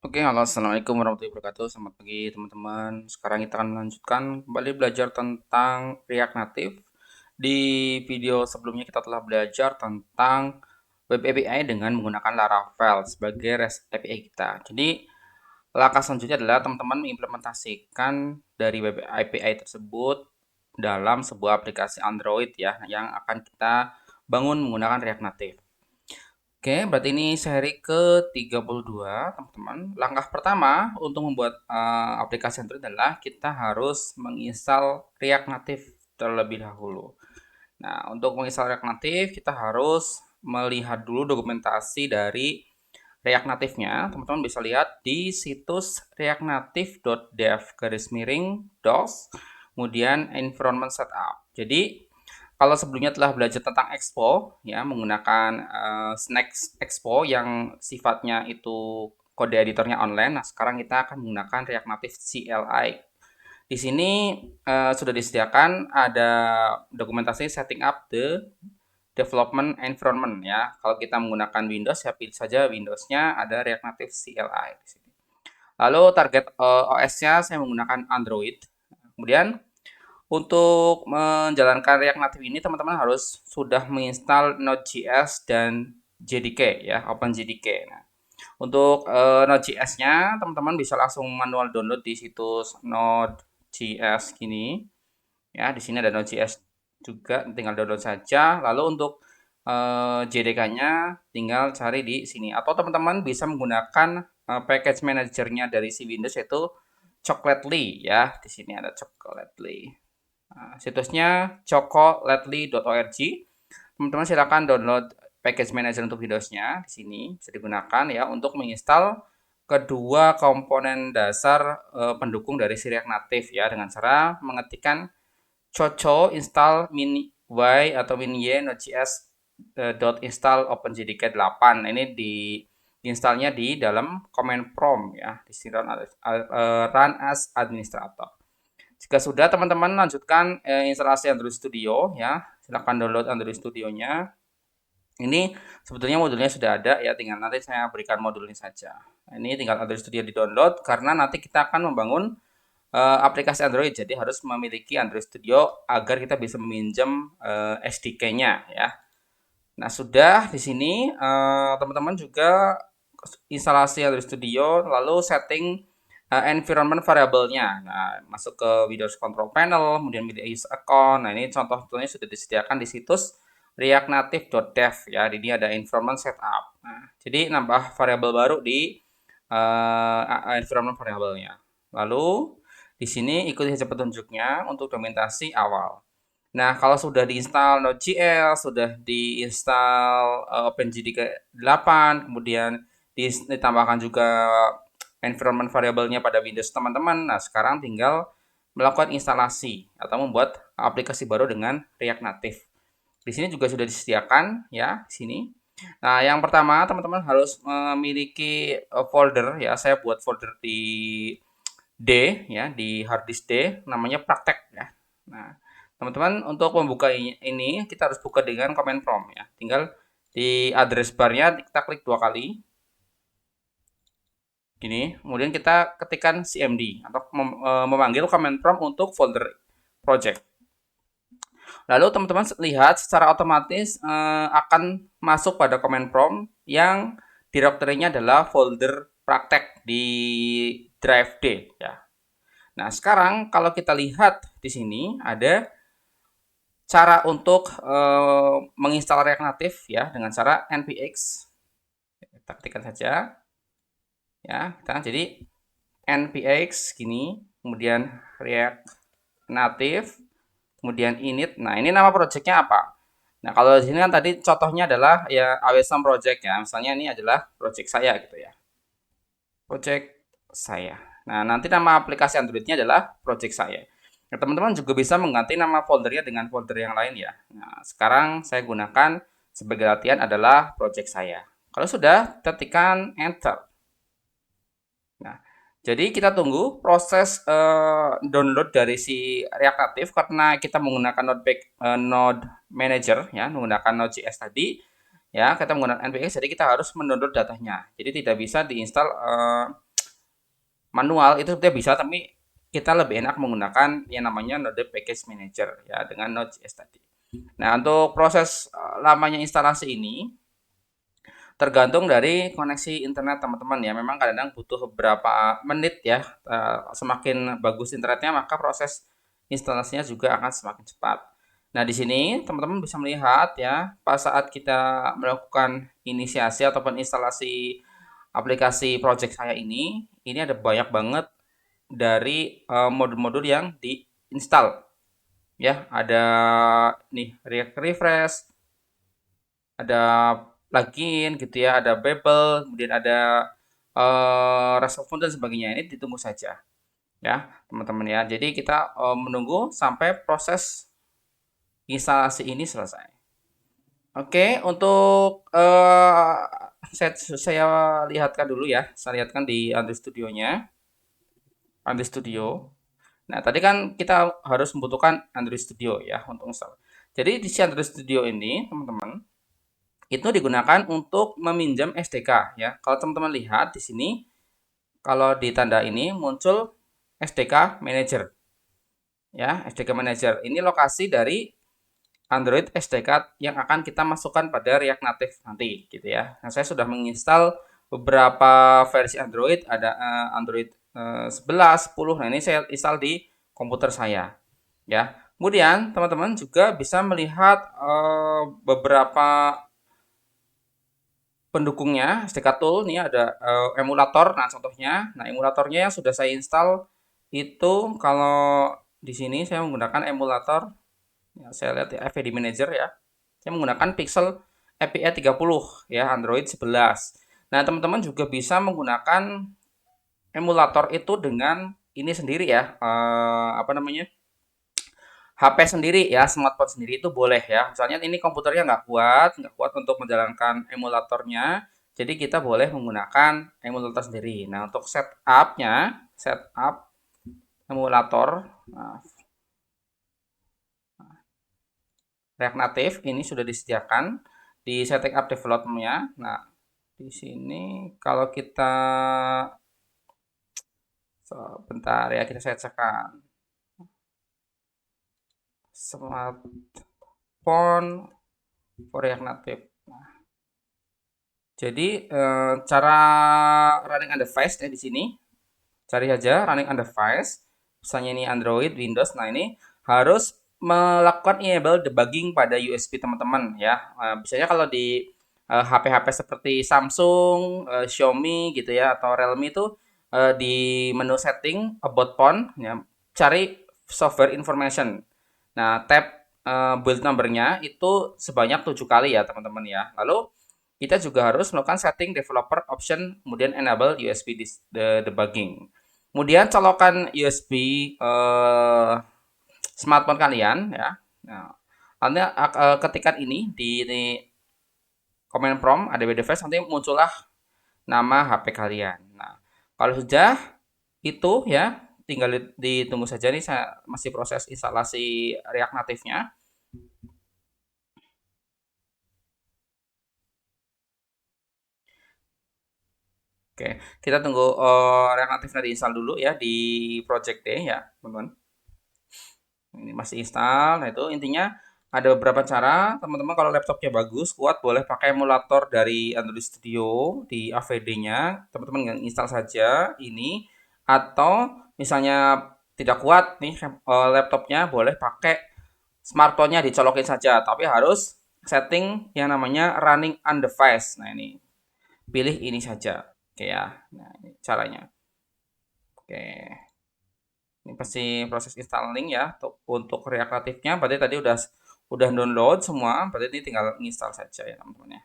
Oke, halo, assalamualaikum warahmatullahi wabarakatuh. Selamat pagi, teman-teman. Sekarang kita akan melanjutkan kembali belajar tentang React Native. Di video sebelumnya kita telah belajar tentang Web API dengan menggunakan Laravel sebagai REST API kita. Jadi, langkah selanjutnya adalah teman-teman mengimplementasikan dari Web API tersebut dalam sebuah aplikasi Android ya, yang akan kita bangun menggunakan React Native. Oke, berarti ini seri ke-32, teman-teman. Langkah pertama untuk membuat aplikasi Android adalah kita harus menginstal React Native terlebih dahulu. Nah, untuk menginstal React Native, kita harus melihat dulu dokumentasi dari React Native-nya. Teman-teman bisa lihat di situs reactnative.dev/docs, kemudian environment setup. Jadi, kalau sebelumnya telah belajar tentang Expo ya menggunakan Snacks Expo yang sifatnya itu kode editornya online. Nah, sekarang kita akan menggunakan React Native CLI. Di sini sudah disediakan ada dokumentasi setting up the development environment ya. Kalau kita menggunakan Windows ya pilih saja Windows-nya ada React Native CLI di sini. Lalu target OS-nya saya menggunakan Android. Kemudian untuk menjalankan React Native ini teman-teman harus sudah menginstal Node.js dan JDK ya, OpenJDK. Nah, untuk Node.js-nya teman-teman bisa langsung manual download di situs Node.js gini. Ya, di sini ada Node.js juga, tinggal download saja. Lalu untuk JDK-nya tinggal cari di sini. Atau teman-teman bisa menggunakan package manajernya dari si Windows yaitu Chocolately ya. Di sini ada Chocolately. Nah, situsnya chocolately.org. Teman-teman silakan download package manager untuk Windows-nya. Di sini bisa digunakan ya untuk menginstal kedua komponen dasar pendukung dari si React Native ya dengan cara mengetikkan choco install mini y atau mini y node.js install openjdk 8. Ini di installnya di dalam command prompt ya, di run as administrator. Jika sudah, teman-teman lanjutkan instalasi Android Studio ya. Silakan download Android Studio-nya. Ini sebetulnya modulnya sudah ada ya, tinggal nanti saya berikan modulnya saja. Nah, ini tinggal Android Studio di-download karena nanti kita akan membangun aplikasi Android. Jadi harus memiliki Android Studio agar kita bisa meminjam SDK-nya ya. Nah, sudah di sini teman-teman juga instalasi Android Studio lalu setting environment variable-nya. Nah, masuk ke Windows Control Panel, kemudian milih user account. Nah, ini contoh-contohnya sudah disediakan di situs reactnative.dev ya. Di sini ada environment setup. Nah, jadi nambah variabel baru di environment variable-nya. Lalu di sini ikuti saja petunjuknya untuk dokumentasi awal. Nah, kalau sudah diinstal Node.js, sudah diinstal OpenJDK 8, kemudian ditambahkan juga environment variable-nya pada Windows teman-teman. Nah, sekarang tinggal melakukan instalasi atau membuat aplikasi baru dengan React Native. Di sini juga sudah disediakan ya, di sini. Nah, yang pertama teman-teman harus memiliki folder ya. Saya buat folder di D ya, di hard disk D namanya praktek ya. Nah, teman-teman untuk membuka ini kita harus buka dengan command prompt ya. Tinggal di address bar-nya kita klik 2 kali. Gini, kemudian kita ketikkan cmd atau memanggil command prompt untuk folder project. Lalu teman-teman lihat secara otomatis akan masuk pada command prompt yang direktorinya adalah folder praktek di drive D ya. Nah, sekarang kalau kita lihat di sini ada cara untuk menginstal React Native ya dengan cara npx. Kita ketikkan saja ya. Jadi npx gini, kemudian React Native, kemudian init. Nah, ini nama projectnya apa? Nah, kalau di sini kan tadi contohnya adalah ya awesome project ya. Misalnya ini adalah project saya gitu ya. Project saya. Nah, nanti nama aplikasi Android-nya adalah project saya. Nah, teman-teman juga bisa mengganti nama foldernya dengan folder yang lain ya. Nah, sekarang saya gunakan sebagai latihan adalah project saya. Kalau sudah, tekan enter. Nah, jadi kita tunggu proses download dari si React Native karena kita menggunakan Node Manager ya, menggunakan Node.js tadi ya, kita menggunakan npx jadi kita harus mendownload datanya. Jadi tidak bisa diinstal manual itu sebetulnya bisa, tapi kita lebih enak menggunakan yang namanya Node Package Manager ya dengan Node.js tadi. Nah, untuk proses lamanya instalasi ini tergantung dari koneksi internet teman-teman ya. Memang kadang-kadang butuh beberapa menit ya. Semakin bagus internetnya maka proses instalasinya juga akan semakin cepat. Nah, di sini teman-teman bisa melihat ya, pas saat kita melakukan inisiasi ataupun instalasi aplikasi project saya ini ada banyak banget dari modul-modul yang diinstal ya. Ada nih React Refresh, ada plugin gitu ya, ada Babel, kemudian ada RESTful dan sebagainya. Ini ditunggu saja ya, teman-teman ya. Jadi kita menunggu sampai proses instalasi ini selesai. Oke, untuk saya lihatkan dulu ya. Saya lihatkan di Android Studio-nya. Android Studio. Nah, tadi kan kita harus membutuhkan Android Studio ya untuk install. Jadi di si Android Studio ini, teman-teman, itu digunakan untuk meminjam SDK ya. Kalau teman-teman lihat di sini, kalau di tanda ini muncul SDK Manager ya. SDK Manager ini lokasi dari Android SDK yang akan kita masukkan pada React Native nanti gitu ya. Nah, saya sudah menginstal beberapa versi Android, ada Android 11, 10. Nah, ini saya install di komputer saya ya. Kemudian teman-teman juga bisa melihat beberapa pendukungnya SDK Tool. Ini ada emulator. Nah, contohnya, emulatornya yang sudah saya install itu kalau di sini saya menggunakan emulator. Ya, saya lihat ya, FAD Manager ya. Saya menggunakan Pixel API 30 ya, Android 11. Nah, teman-teman juga bisa menggunakan emulator itu dengan ini sendiri ya, apa namanya? HP sendiri ya, smartphone sendiri itu boleh ya. Misalnya ini komputernya nggak kuat untuk menjalankan emulatornya. Jadi kita boleh menggunakan emulator sendiri. Nah, untuk setup emulator nah, React Native ini sudah disediakan di setting up development-nya. Nah, di sini kalau kita bentar ya, kita searchkan smartphone for React Native. Jadi cara running on device ya di sini, cari aja running on device, misalnya ini Android, Windows. Nah, ini harus melakukan enable debugging pada USB teman-teman ya. Biasanya kalau di HP-HP seperti Samsung, Xiaomi gitu ya, atau Realme itu di menu setting about phone ya, cari software information. Nah, tab build number-nya itu sebanyak 7 kali ya, teman-teman ya. Lalu kita juga harus melakukan setting developer option, kemudian enable USB debugging. Kemudian colokan USB smartphone kalian ya. Nah, Anda ketikkan ini di command prompt adb device, nanti muncullah nama HP kalian. Nah, kalau sudah itu ya, tinggal ditunggu saja nih, saya masih proses instalasi React Native-nya. Oke, kita tunggu React Native-nya diinstal dulu ya di project D ya, teman-teman. Ini masih install. Nah, itu intinya ada beberapa cara. Teman-teman kalau laptopnya bagus, kuat, boleh pakai emulator dari Android Studio di AVD-nya. Teman-teman install saja ini. Atau misalnya tidak kuat nih laptopnya, boleh pakai smartphone-nya dicolokin saja. Tapi harus setting yang namanya running on device. Nah, ini pilih ini saja. Oke ya. Nah, ini caranya. Oke. Ini pasti proses installing ya untuk React Native-nya. Berarti tadi udah download semua, berarti ini tinggal install saja ya teman-teman ya.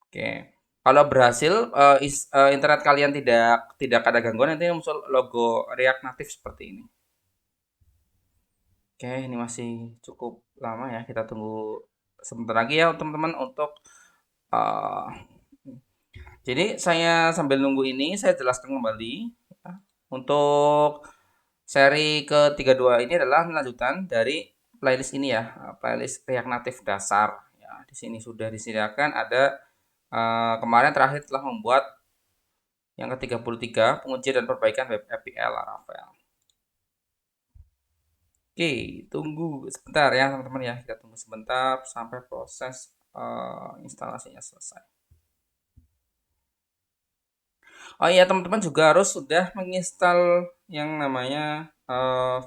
Oke. Kalau berhasil internet kalian tidak ada gangguan, nanti muncul logo React Native seperti ini. Oke, ini masih cukup lama ya. Kita tunggu sebentar lagi ya teman-teman untuk uh, jadi saya sambil nunggu ini saya jelaskan kembali ya. Untuk seri ke-32 ini adalah lanjutan dari playlist ini ya, playlist React Native dasar. Ya, di sini sudah disediakan ada kemarin terakhir telah membuat Yang ke-33, pengujian dan perbaikan web API Laravel. Oke, tunggu sebentar ya teman-teman ya. Kita tunggu sebentar sampai proses instalasinya selesai. Oh iya, teman-teman juga harus sudah menginstal yang namanya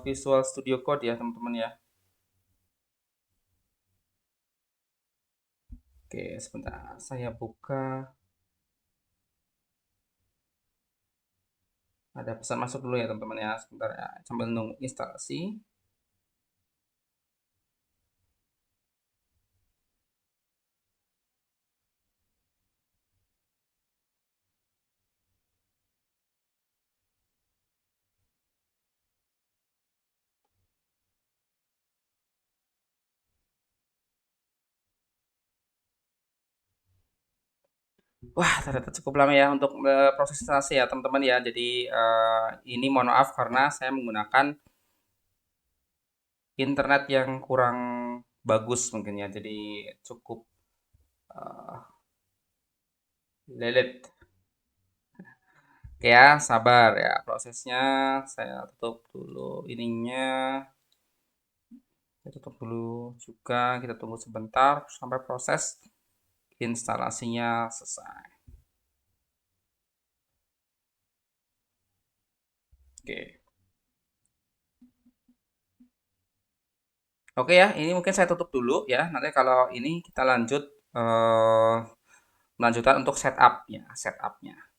Visual Studio Code ya, teman-teman ya. Oke, sebentar. Saya buka. Ada pesan masuk dulu ya, teman-teman ya. Sebentar ya, sambil nunggu instalasi. Wah, ternyata cukup lama ya untuk proses instalasi ya, teman-teman ya. Jadi ini mohon maaf karena saya menggunakan internet yang kurang bagus mungkin ya. Jadi cukup eh, lelet. Oke ya, sabar ya prosesnya. Saya tutup dulu ininya. Kita tutup dulu juga. Kita tunggu sebentar sampai proses instalasinya selesai. Oke. Oke ya, ini mungkin saya tutup dulu ya. Nanti kalau ini kita lanjut melanjutkan untuk setup ya, setupnya.